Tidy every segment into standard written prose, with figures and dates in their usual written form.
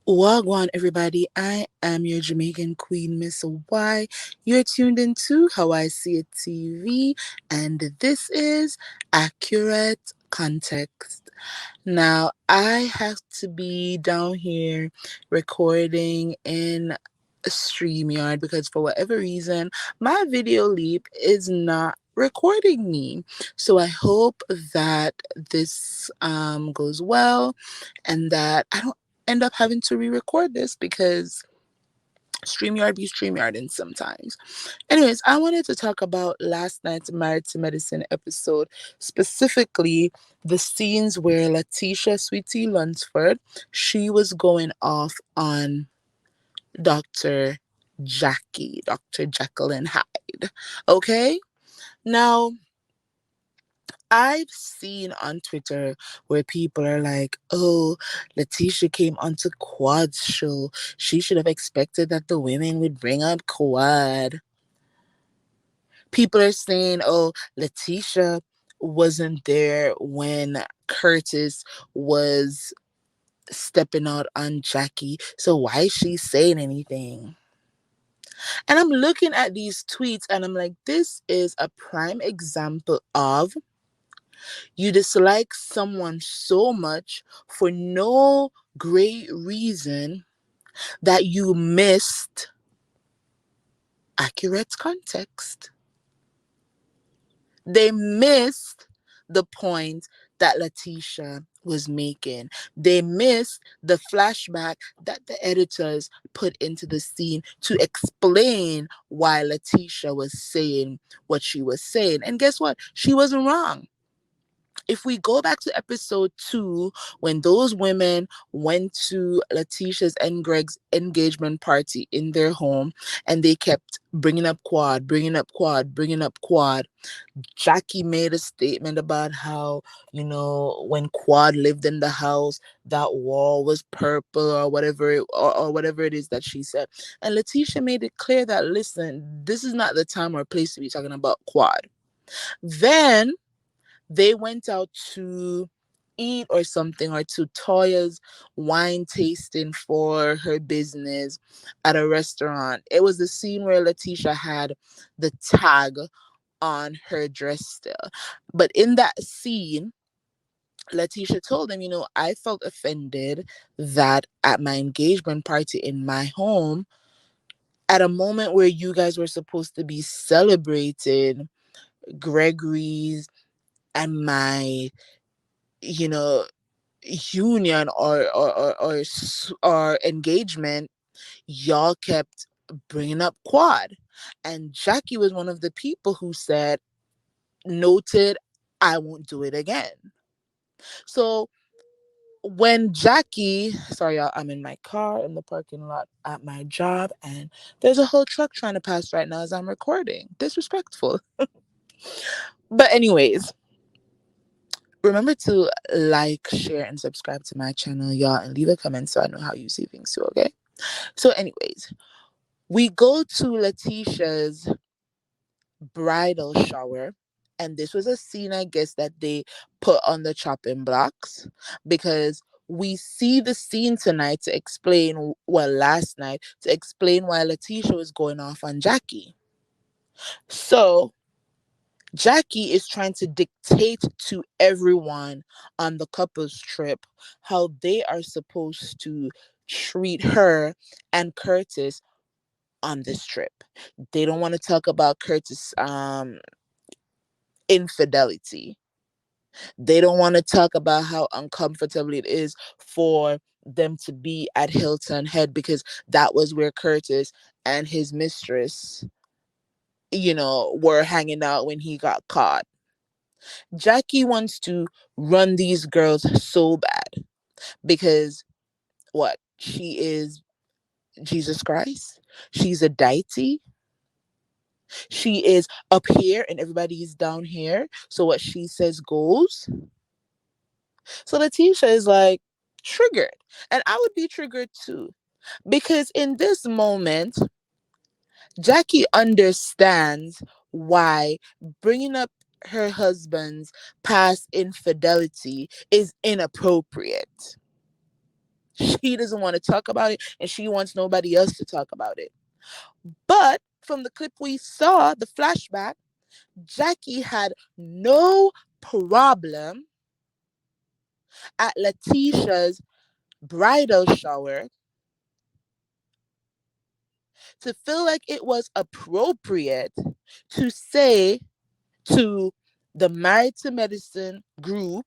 Wagwan, everybody. I am your Jamaican queen, Miss Y. You're tuned into How I See It TV, and this is Accurate Context. Now, I have to be down here recording in StreamYard because for whatever reason, my video leap is not recording me. So I hope that this goes well and that I don't end up having to re-record this because StreamYard be StreamYarding sometimes. Anyways, I wanted to talk about last night's Married to Medicine episode, specifically the scenes where LaTeasha Sweetie Lunsford, she was going off on Dr. Dr. Jekyll and Hyde. Okay? Now, I've seen on Twitter where people are like, oh, LaTeasha came onto Quad's show. She should have expected that the women would bring up Quad. People are saying, oh, LaTeasha wasn't there when Curtis was stepping out on Jackie. So why is she saying anything? And I'm looking at these tweets and I'm like, this is a prime example of you dislike someone so much for no great reason that you missed accurate context. They missed the point that LaTeasha was making. They missed the flashback that the editors put into the scene to explain why LaTeasha was saying what she was saying. And guess what? She wasn't wrong. If we go back to episode 2, when those women went to Letitia's and Greg's engagement party in their home and they kept bringing up Quad, bringing up Quad, bringing up Quad, Jackie made a statement about how, when Quad lived in the house, that wall was purple or whatever it is that she said. And Letitia made it clear that, listen, this is not the time or place to be talking about Quad. Then they went out to eat or something, or to Toya's wine tasting for her business at a restaurant. It was the scene where LaTeasha had the tag on her dress still. But in that scene, LaTeasha told him, I felt offended that at my engagement party in my home, at a moment where you guys were supposed to be celebrating Gregory's and my, you know, union or engagement, y'all kept bringing up Quad. And Jackie was one of the people who said, noted, I won't do it again. So when Jackie, sorry, y'all, I'm in my car in the parking lot at my job, and there's a whole truck trying to pass right now as I'm recording. Disrespectful. But, anyways, remember to like, share, and subscribe to my channel, y'all, and leave a comment so I know how you see things too, okay? So, anyways, we go to Letitia's bridal shower, and this was a scene, I guess, that they put on the chopping blocks because we see the scene tonight to explain, well, last night, to explain why Letitia was going off on Jackie. So Jackie is trying to dictate to everyone on the couple's trip how they are supposed to treat her and Curtis on this trip. They don't want to talk about Curtis infidelity. They don't want to talk about how uncomfortable it is for them to be at Hilton Head because that was where Curtis and his mistress, were hanging out when he got caught. Jackie wants to run these girls so bad because what? She is Jesus Christ. She's a deity. She is up here and everybody is down here. So what she says goes. So Letitia is like triggered. And I would be triggered too. Because in this moment, Jackie understands why bringing up her husband's past infidelity is inappropriate. She he doesn't want to talk about it, and she wants nobody else to talk about it. But from the clip we saw, the flashback, Jackie had no problem at Letitia's bridal shower to feel like it was appropriate to say to the Married to Medicine group,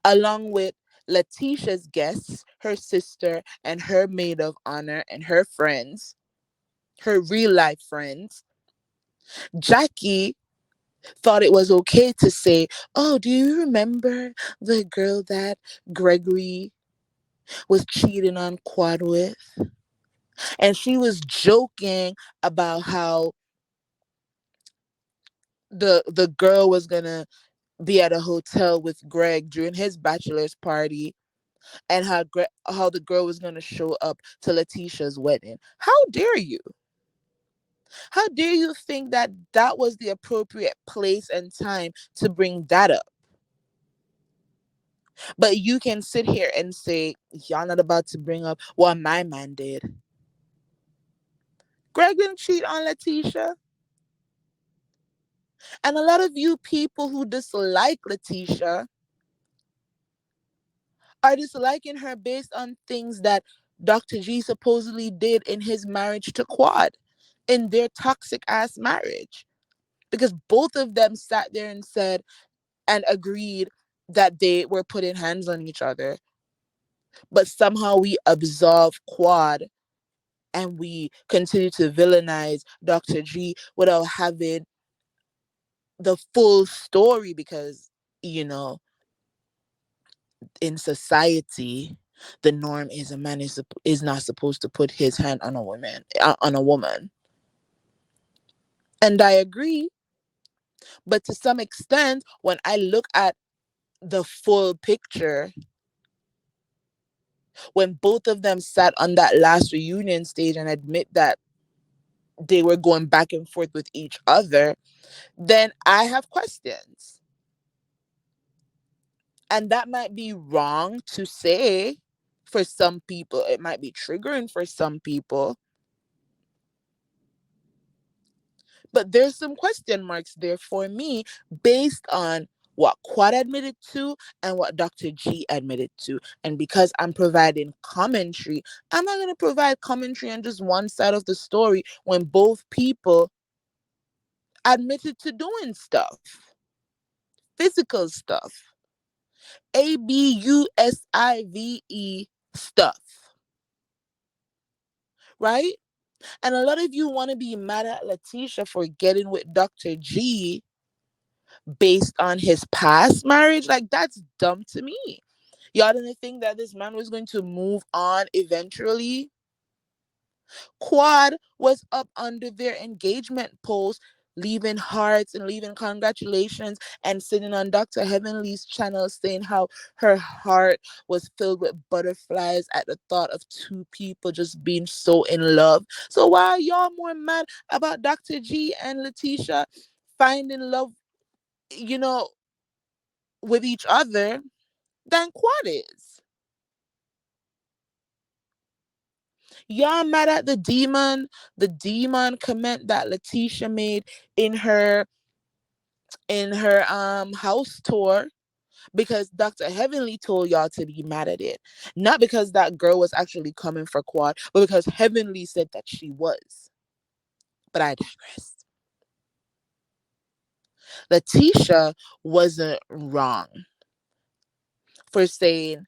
along with Letitia's guests, her sister, and her maid of honor, and her friends, her real life friends, Jackie thought it was okay to say, "Oh, do you remember the girl that Gregory was cheating on Quad with?" And she was joking about how the girl was gonna be at a hotel with Greg during his bachelor's party, and how the girl was gonna show up to Letitia's wedding. How dare you? How dare you think that that was the appropriate place and time to bring that up? But you can sit here and say, y'all not about to bring up what my man did. Greg didn't cheat on Letitia. And a lot of you people who dislike Letitia are disliking her based on things that Dr. G supposedly did in his marriage to Quad, in their toxic ass marriage. Because both of them sat there and said and agreed that they were putting hands on each other. But somehow we absolve Quad and we continue to villainize Dr. G without having the full story, because, you know, in society, the norm is a man is not supposed to put his hand on a woman. And I agree, but to some extent, when I look at the full picture, when both of them sat on that last reunion stage and admit that they were going back and forth with each other, then I have questions. And that might be wrong to say for some people. It might be triggering for some people. But there's some question marks there for me based on what Quad admitted to and what Dr. G admitted to. And because I'm providing commentary, I'm not going to provide commentary on just one side of the story when both people admitted to doing stuff, physical stuff, ABUSIVE stuff, right? And a lot of you want to be mad at LaTeasha for getting with Dr. G based on his past marriage. Like, that's dumb to me. Y'all didn't think that this man was going to move on eventually? Quad was up under their engagement post, leaving hearts and leaving congratulations, and sitting on Dr. Heavenly's channel saying how her heart was filled with butterflies at the thought of two people just being so in love. So why are y'all more mad about Dr. G and LaTeasha finding love, you know, with each other than Quad is? Y'all mad at the demon comment that LaTeasha made in her house tour, because Dr. Heavenly told y'all to be mad at it. Not because that girl was actually coming for Quad, but because Heavenly said that she was. But I digress. LaTeasha wasn't wrong for saying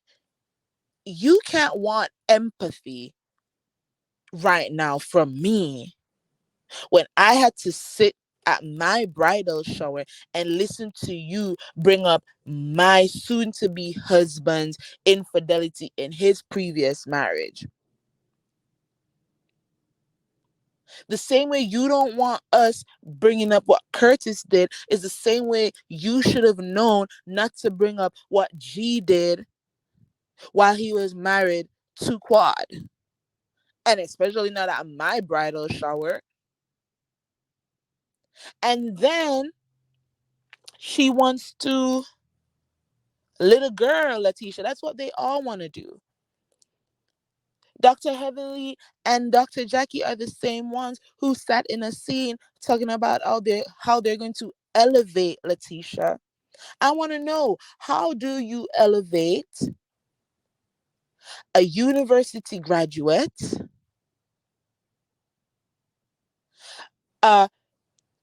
you can't want empathy right now from me when I had to sit at my bridal shower and listen to you bring up my soon to be husband's infidelity in his previous marriage. The same way you don't want us bringing up what Curtis did is the same way you should have known not to bring up what G did while he was married to Quad. And especially not at my bridal shower. And then she wants to little girl LaTeasha. That's what they all want to do. Dr. Heavenly and Dr. Jackie are the same ones who sat in a scene talking about how they're going to elevate LaTeasha. I want to know, how do you elevate a university graduate, uh,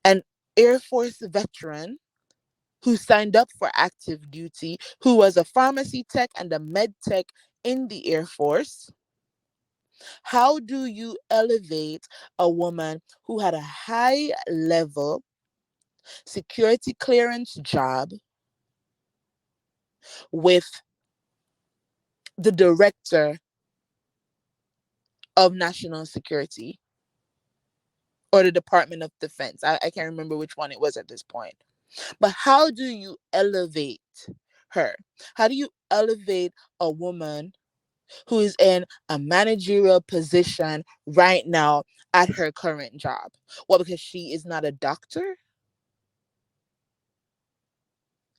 an Air Force veteran who signed up for active duty, who was a pharmacy tech and a med tech in the Air Force? How do you elevate a woman who had a high level security clearance job with the director of national security or the Department of Defense? I can't remember which one it was at this point. But how do you elevate her? How do you elevate a woman who is in a managerial position right now at her current job? Well, because she is not a doctor?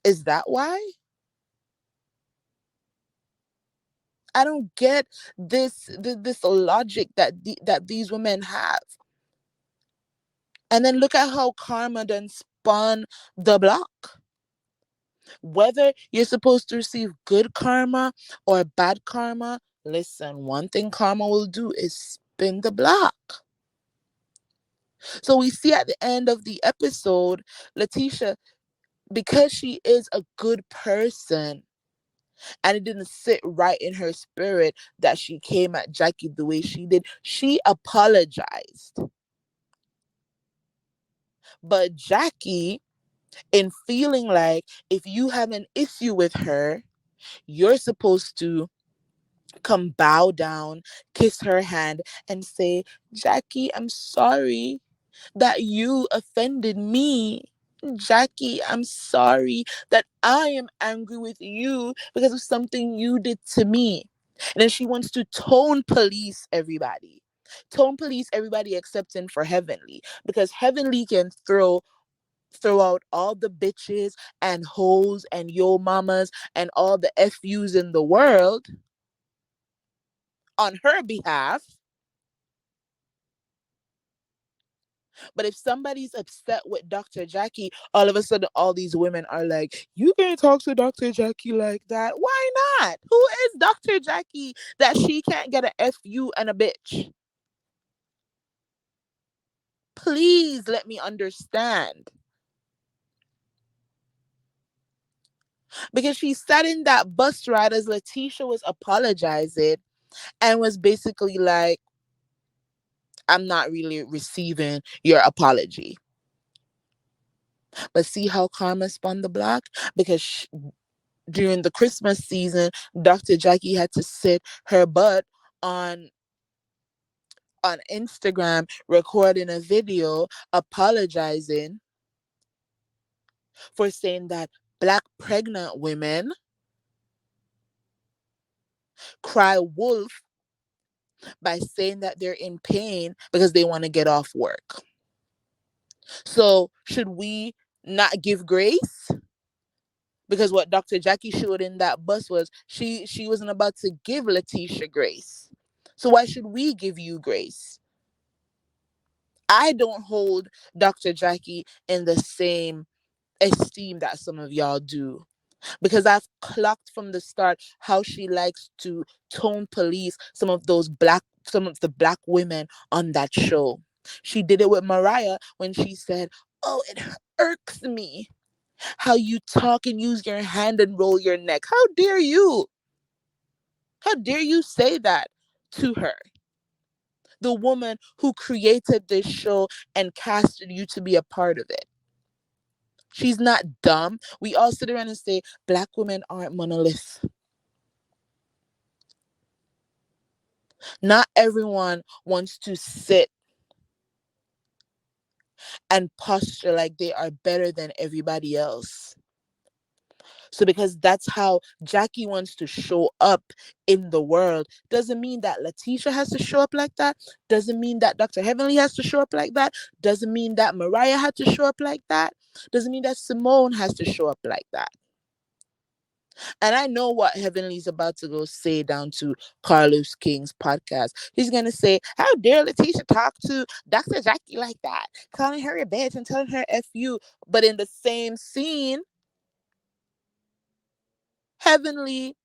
Is that why? I don't get this logic that these women have. And then look at how karma then spun the block. Whether you're supposed to receive good karma or bad karma, listen, one thing karma will do is spin the block. So we see at the end of the episode, LaTeasha, because she is a good person, and it didn't sit right in her spirit that she came at Jackie the way she did, she apologized. But Jackie, in feeling like if you have an issue with her, you're supposed to come bow down, kiss her hand, and say, Jackie, I'm sorry that you offended me. Jackie, I'm sorry that I am angry with you because of something you did to me. And then she wants to tone police everybody. Tone police everybody excepting for Heavenly, because Heavenly can throw out all the bitches and hoes and yo mamas and all the FUs in the world on her behalf. But if somebody's upset with Dr. Jackie, all of a sudden all these women are like, you can't talk to Dr. Jackie like that. Why not? Who is Dr. Jackie that she can't get a FU and a bitch? Please let me understand. Because she sat in that bus ride as LaTeasha was apologizing and was basically like, I'm not really receiving your apology. But see how karma spun the block? Because during the Christmas season, Dr. Jackie had to sit her butt on Instagram recording a video apologizing for saying that black pregnant women cry wolf by saying that they're in pain because they want to get off work. So should we not give grace? Because what Dr. Jackie showed in that bus was she wasn't about to give LaTeasha grace. So why should we give you grace? I don't hold Dr. Jackie in the same esteem that some of y'all do, because I've clocked from the start how she likes to tone police some of the black women on that show. She did it with Mariah when she said, "Oh, it irks me how you talk and use your hand and roll your neck. How dare you? How dare you say that to her? The woman who created this show and casted you to be a part of it." She's not dumb. We all sit around and say black women aren't monoliths. Not everyone wants to sit and posture like they are better than everybody else. So because that's how Jackie wants to show up in the world, doesn't mean that LaTeasha has to show up like that. Doesn't mean that Dr. Heavenly has to show up like that. Doesn't mean that Mariah had to show up like that. Doesn't mean that Simone has to show up like that. And I know what Heavenly's about to go say down to Carlos King's podcast. He's going to say, how dare LaTeasha talk to Dr. Jackie like that? Calling her a bitch and telling her F you. But in the same scene, Heavenly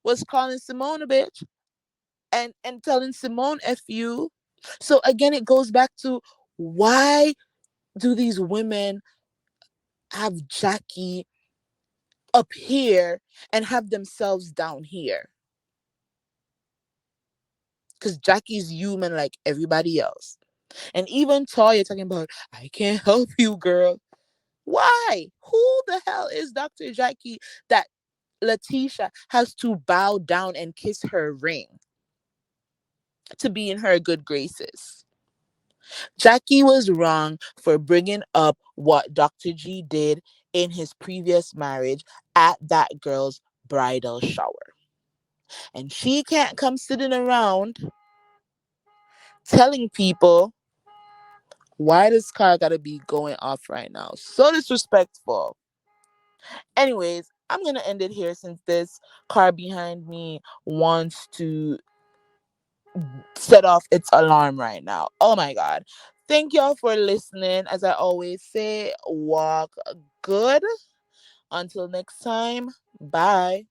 was calling Simone a bitch and telling Simone F you. So again, it goes back to, why do these women have Jackie up here and have themselves down here? Because Jackie's human like everybody else. And even Toya talking about, I can't help you, girl. Why? Who the hell is Dr. Jackie that LaTeasha has to bow down and kiss her ring to be in her good graces? Jackie was wrong for bringing up what Dr. G did in his previous marriage at that girl's bridal shower. And she can't come sitting around telling people why this car gotta be going off right now. So disrespectful. Anyways, I'm gonna end it here since this car behind me wants to set off its alarm right now. Oh my god. Thank y'all for listening. As I always say, walk good. Until next time, bye.